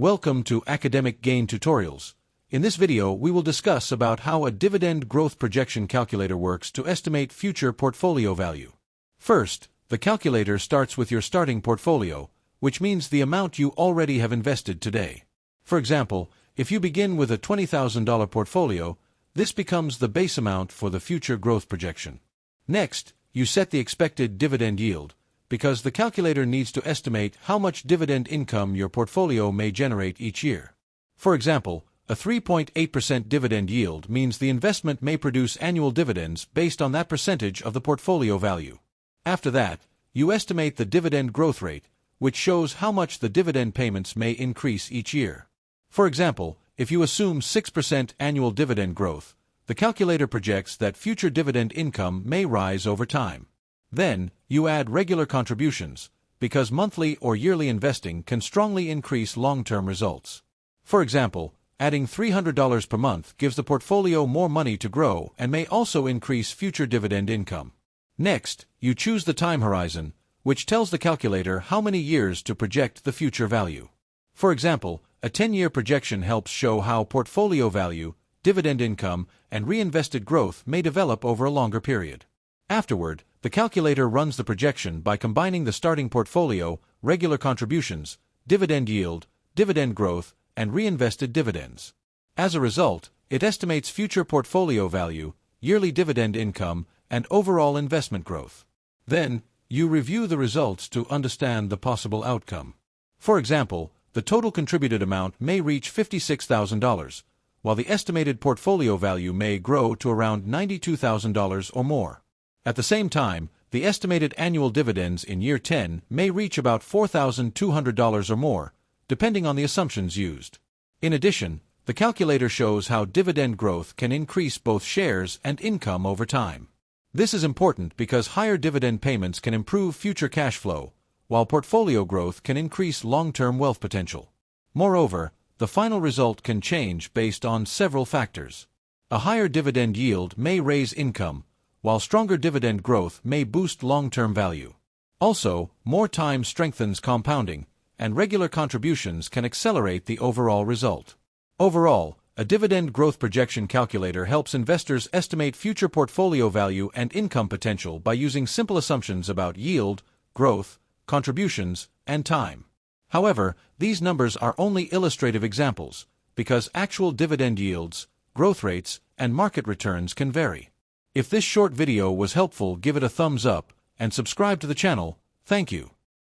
Welcome to Academic Gain Tutorials. In this video, we will discuss about how a dividend growth projection calculator works to estimate future portfolio value. First, the calculator starts with your starting portfolio, which means the amount you already have invested today. For example, if you begin with a $20,000 portfolio, this becomes the base amount for the future growth projection. Next, you set the expected dividend yield, because the calculator needs to estimate how much dividend income your portfolio may generate each year. For example, a 3.8% dividend yield means the investment may produce annual dividends based on that percentage of the portfolio value. After that, you estimate the dividend growth rate, which shows how much the dividend payments may increase each year. For example, if you assume 6% annual dividend growth, the calculator projects that future dividend income may rise over time. Then, you add regular contributions, because monthly or yearly investing can strongly increase long-term results. For example, adding $300 per month gives the portfolio more money to grow and may also increase future dividend income. Next, you choose the time horizon, which tells the calculator how many years to project the future value. For example, a 10-year projection helps show how portfolio value, dividend income, and reinvested growth may develop over a longer period. Afterward, the calculator runs the projection by combining the starting portfolio, regular contributions, dividend yield, dividend growth, and reinvested dividends. As a result, it estimates future portfolio value, yearly dividend income, and overall investment growth. Then, you review the results to understand the possible outcome. For example, the total contributed amount may reach $56,000, while the estimated portfolio value may grow to around $92,000 or more. At the same time, the estimated annual dividends in year 10 may reach about $4,200 or more, depending on the assumptions used. In addition, the calculator shows how dividend growth can increase both shares and income over time. This is important because higher dividend payments can improve future cash flow, while portfolio growth can increase long-term wealth potential. Moreover, the final result can change based on several factors. A higher dividend yield may raise income, while stronger dividend growth may boost long-term value. Also, more time strengthens compounding, and regular contributions can accelerate the overall result. Overall, a dividend growth projection calculator helps investors estimate future portfolio value and income potential by using simple assumptions about yield, growth, contributions, and time. However, these numbers are only illustrative examples, because actual dividend yields, growth rates, and market returns can vary. If this short video was helpful, give it a thumbs up and subscribe to the channel. Thank you.